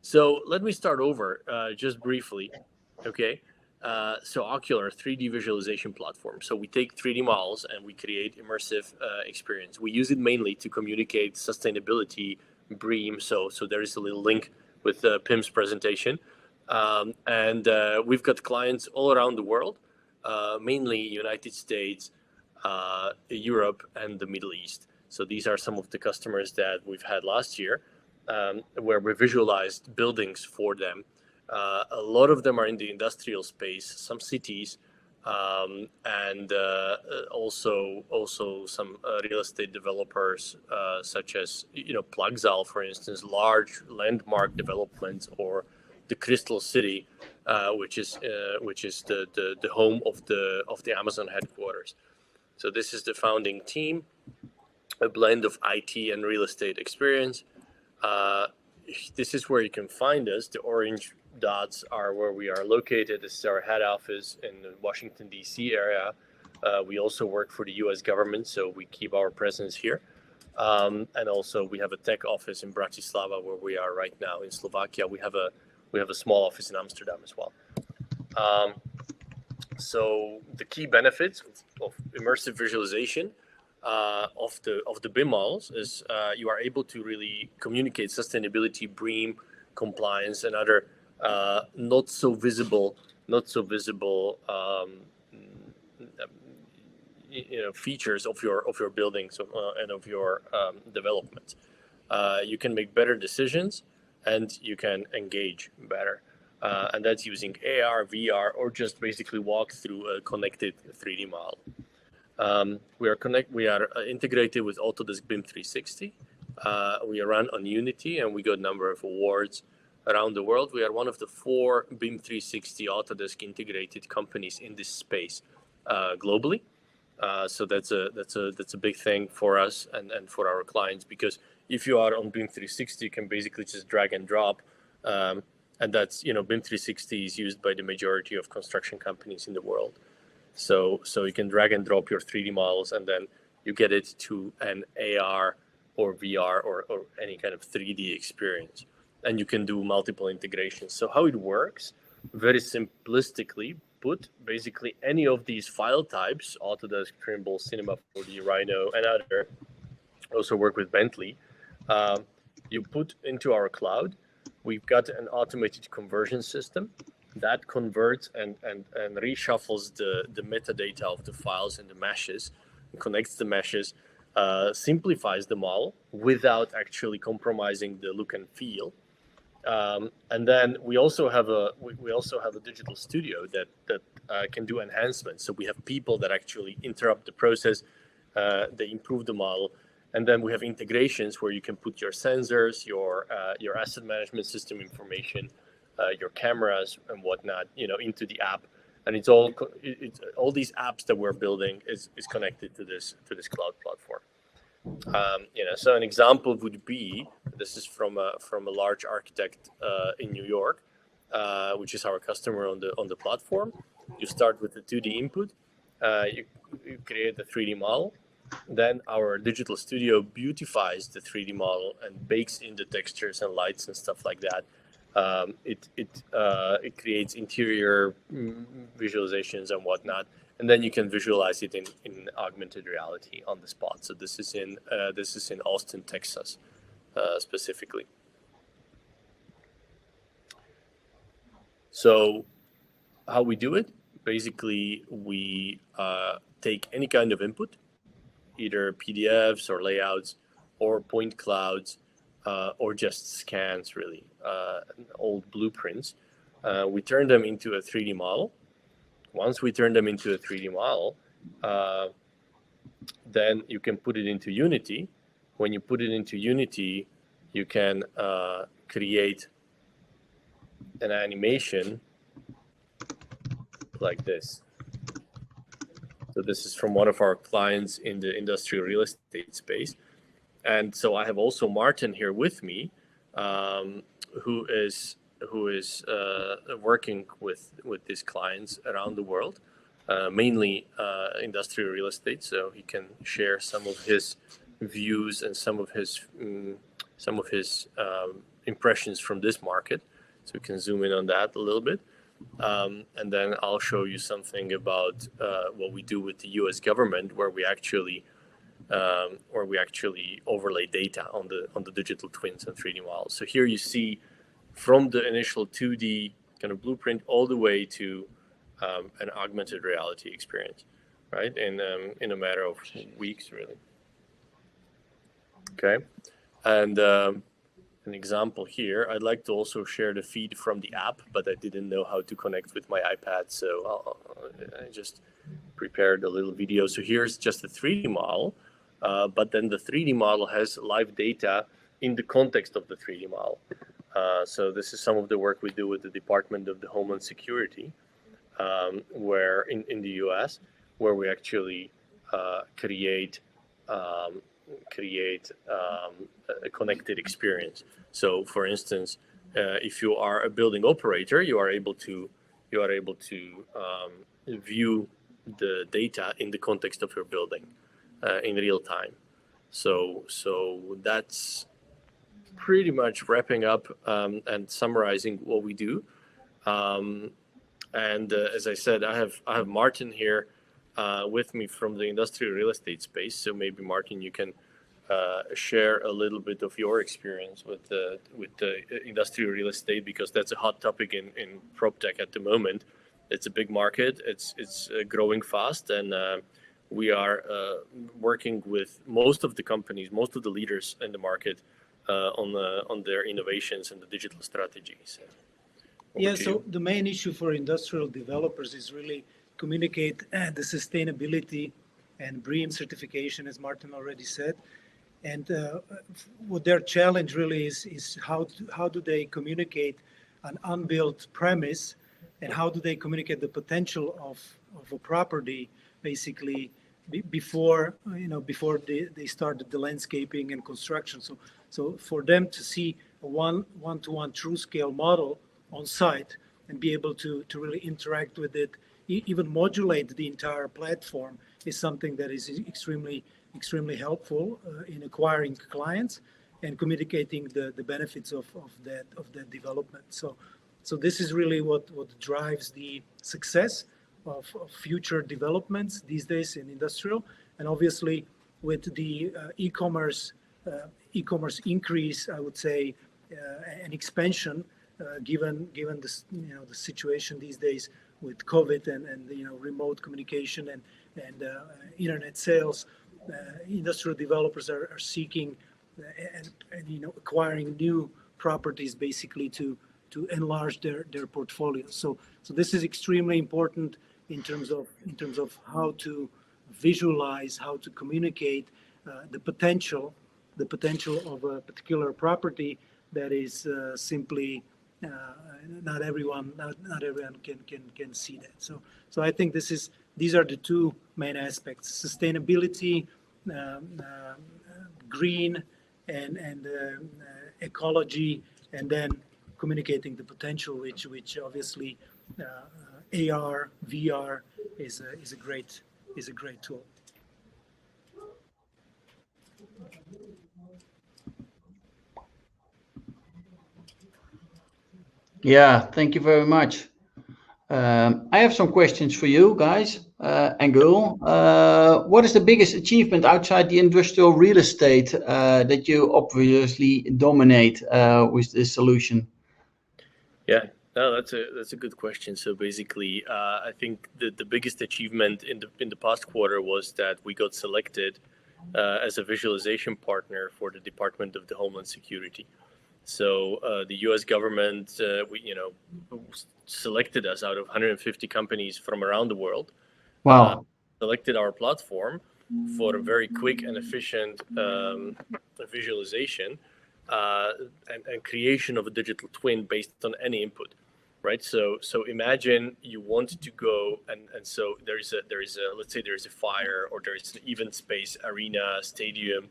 So let me start over just briefly. Okay. So AKULAR 3D visualization platform. So we take 3D models and we create immersive experience. We use it mainly to communicate sustainability, BREEAM. So there is a little link with Pim's presentation. And we've got clients all around the world, mainly United States, Europe, and the Middle East. So these are some of the customers that we've had last year, where we visualized buildings for them. A lot of them are in the industrial space, some cities, and also some real estate developers, such as Plugzal, for instance, large landmark developments, or the Crystal City, which is the home of the Amazon headquarters. So this is the founding team, a blend of IT and real estate experience. This is where you can find us. The orange dots are where we are located. This is our head office in the Washington, D.C. area. We also work for the U.S. government, so we keep our presence here. And also we have a tech office in Bratislava, where we are right now. In Slovakia, we have a small office in Amsterdam as well. So the key benefits of immersive visualization of the BIM models is you are able to really communicate sustainability, BREEAM, compliance, and other not so visible features of your buildings and of your development. You can make better decisions, and you can engage better. And that's using AR, VR, or just basically walk through a connected 3D model. We are integrated with Autodesk BIM 360. We run on Unity, and we got a number of awards around the world. We are one of the 4 BIM 360 Autodesk integrated companies in this space globally. So that's a big thing for us and for our clients, because if you are on BIM 360, you can basically just drag and drop. And that's, BIM 360 is used by the majority of construction companies in the world. So you can drag and drop your 3D models, and then you get it to an AR or VR or any kind of 3D experience. And you can do multiple integrations. So how it works, very simplistically put, basically any of these file types, Autodesk, Trimble, Cinema 4D, Rhino, and other, also work with Bentley, you put into our cloud. We've got an automated conversion system that converts and reshuffles the metadata of the files and the meshes, connects the meshes, simplifies the model without actually compromising the look and feel. And then we also have a digital studio that can do enhancements. So we have people that actually interrupt the process, they improve the model. And then we have integrations where you can put your sensors, your asset management system information, your cameras and whatnot, into the app. And it's all these apps that we're building is connected to this cloud platform. So an example would be, this is from a large architect in New York, which is our customer on the platform. You start with the 2D input, you create the 3D model. Then our digital studio beautifies the 3D model and bakes in the textures and lights and stuff like that. It creates interior visualizations and whatnot, and then you can visualize it in augmented reality on the spot. So this is in Austin, Texas, specifically. So how we do it? Basically, we take any kind of input, either PDFs or layouts or point clouds, or just scans, really, old blueprints. We turn them into a 3D model. Once we turn them into a 3D model, then you can put it into Unity. When you put it into Unity, you can create an animation like this. So this is from one of our clients in the industrial real estate space. And so I have also Martin here with me, who is working with these clients around the world, mainly industrial real estate. So he can share some of his views and some of his impressions from this market. So we can zoom in on that a little bit. And then I'll show you something about what we do with the U.S. government, where we actually overlay data on the digital twins and 3D models. So here you see from the initial 2D kind of blueprint all the way to an augmented reality experience, right? In a matter of weeks, really. Okay, and an example here. I'd like to also share the feed from the app, but I didn't know how to connect with my iPad, so I just prepared a little video. So here's just a 3D model, but then the 3D model has live data in the context of the 3D model. So this is some of the work we do with the Department of the Homeland Security, where in the US, where we actually create a connected experience. So, for instance, if you are a building operator, you are able to view the data in the context of your building in real time. So that's pretty much wrapping up and summarizing what we do. And as I said, I have Martin here with me from the industrial real estate space. So maybe Martin, you can share a little bit of your experience with the industrial real estate, because that's a hot topic in PropTech at the moment. It's a big market. It's growing fast, and we are working with most of the companies, most of the leaders in the market on their innovations and the digital strategies. Yeah. So the main issue for industrial developers is really communicate the sustainability and BREEAM certification, as Martin already said. And what their challenge really is how do they communicate an unbuilt premise, and how do they communicate the potential of a property, basically before they start the landscaping and construction. So for them to see a one-to-one true scale model on site and be able to really interact with it, even modulate the entire platform, is something that is extremely helpful in acquiring clients and communicating the benefits of that development. So this is really what drives the success of future developments these days in industrial. And obviously with the e-commerce increase, I would say, an expansion, given this, the situation these days with COVID and remote communication and internet sales, industrial developers are seeking and acquiring new properties, basically to enlarge their portfolio. So this is extremely important in terms of how to visualize, how to communicate the potential of a particular property that is simply not everyone can see that. So I think these are the two main aspects: sustainability, green, and ecology, and then communicating the potential, which obviously AR, VR is a great tool. Yeah, thank you very much. I have some questions for you guys and girl. What is the biggest achievement outside the industrial real estate that you obviously dominate with this solution? Yeah, no, that's a good question. So basically, I think the biggest achievement in the past quarter was that we got selected as a visualization partner for the Department of the Homeland Security. So the U.S. government, selected us out of 150 companies from around the world. Wow. Selected our platform for a very quick and efficient visualization and creation of a digital twin based on any input, right? So imagine you want to go and so there is a let's say there is a fire, or there is an event space, arena, stadium,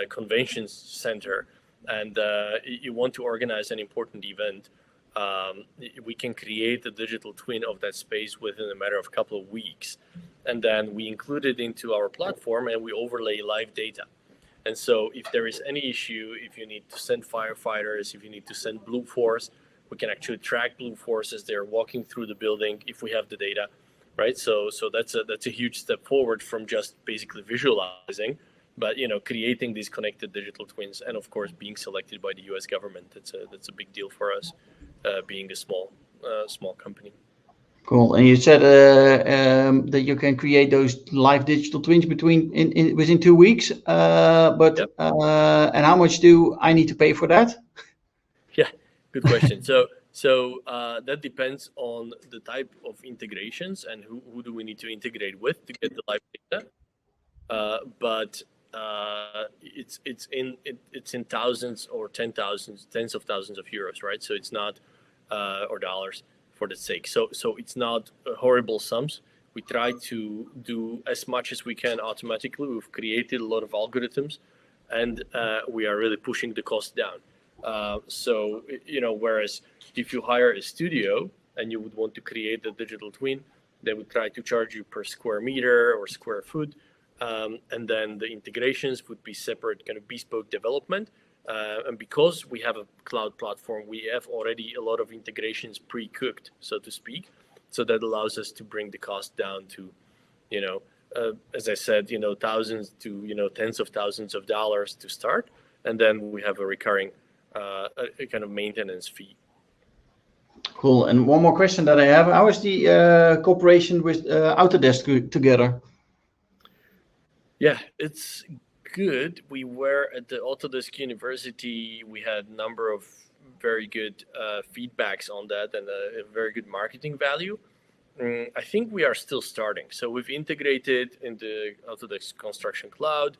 convention center, and you want to organize an important event. We can create a digital twin of that space within a matter of a couple of weeks, and then we include it into our platform and we overlay live data. And so if there is any issue, if you need to send firefighters, if you need to send Blue Force, we can actually track Blue Force as they're walking through the building if we have the data, right? So that's a huge step forward from just basically visualizing, but creating these connected digital twins, and of course being selected by the U.S. government. That's a big deal for us, being a small company. Cool. And you said that you can create those live digital twins within 2 weeks. And how much do I need to pay for that? Yeah, good question. So that depends on the type of integrations and who do we need to integrate with to get the live data. But it's in thousands or tens of thousands of euros, right? So it's not or dollars for the sake. So it's not horrible sums. We try to do as much as we can automatically. We've created a lot of algorithms, and we are really pushing the cost down. So whereas if you hire a studio and you would want to create a digital twin, they would try to charge you per square meter or square foot. And then the integrations would be separate, kind of bespoke development. And because we have a cloud platform, we have already a lot of integrations pre-cooked, so to speak. So that allows us to bring the cost down to, as I said, thousands to, tens of thousands of dollars to start. And then we have a recurring a kind of maintenance fee. Cool. And one more question that I have. How is the cooperation with Autodesk together? Yeah, it's good. We were at the Autodesk University. We had a number of very good feedbacks on that and a very good marketing value. I think we are still starting. So we've integrated into Autodesk Construction Cloud,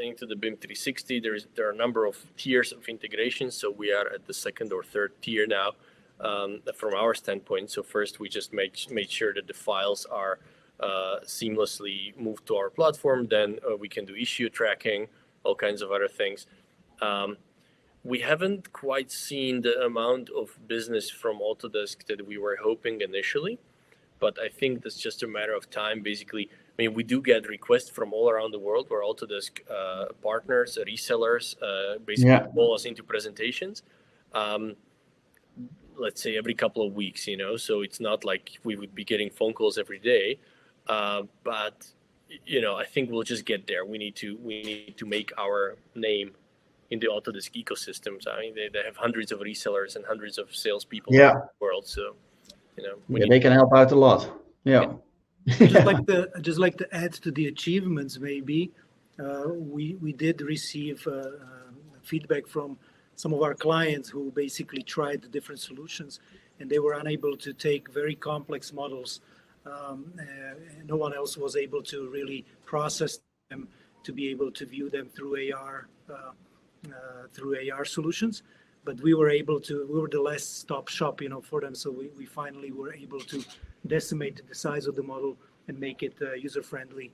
into the BIM 360. There are a number of tiers of integration. So we are at the second or third tier now from our standpoint. So first, we just made sure that the files are seamlessly moved to our platform. Then we can do issue tracking, all kinds of other things. We haven't quite seen the amount of business from Autodesk that we were hoping initially, but I think that's just a matter of time. Basically, I mean, we do get requests from all around the world where Autodesk partners, resellers, basically call us into presentations. Let's say every couple of weeks, so it's not like we would be getting phone calls every day. But I think we'll just get there. We need to make our name in the Autodesk ecosystems. I mean, they have hundreds of resellers and hundreds of salespeople around the world. So, they can help out a lot. Yeah. Just like to add to the achievements, maybe we did receive feedback from some of our clients who basically tried the different solutions, and they were unable to take very complex models. No one else was able to really process them to be able to view them through AR solutions. But we were the last stop shop, for them. So we finally were able to decimate the size of the model and make it user friendly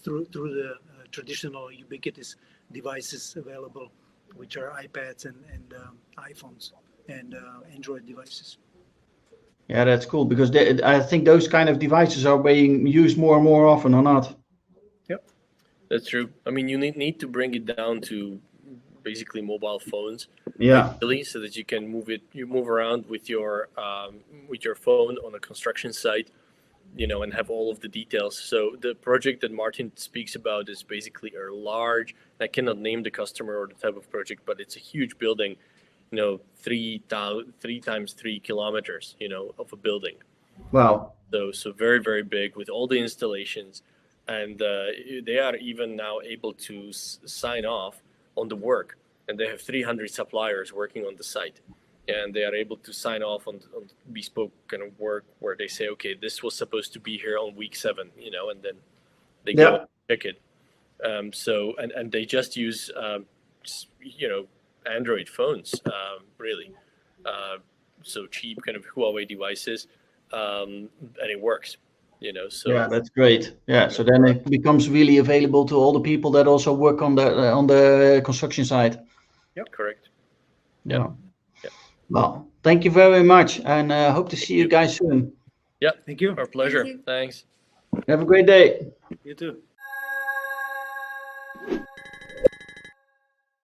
through the traditional ubiquitous devices available, which are iPads and iPhones and Android devices. Yeah, that's cool, because I think those kind of devices are being used more and more often, or not? Yep, that's true. I mean, you need to bring it down to basically mobile phones, really, so that you can move around with your phone on a construction site, and have all of the details. So the project that Martin speaks about is basically a large, I cannot name the customer or the type of project, but it's a huge building, 3 times 3 kilometers, of a building. Wow. So very, very big with all the installations. And they are even now able to sign off on the work. And they have 300 suppliers working on the site. And they are able to sign off on bespoke kind of work where they say, okay, this was supposed to be here on week 7, and then they go and check it. So they just use, Android phones, really. So cheap kind of Huawei devices, and it works, So yeah, that's great. Yeah, so then it becomes really available to all the people that also work on the construction site. Yep, correct. Yeah. Well, thank you very much, and hope to see you guys soon. Yeah, thank you. Our pleasure. Thank you. Thanks. Have a great day. You too.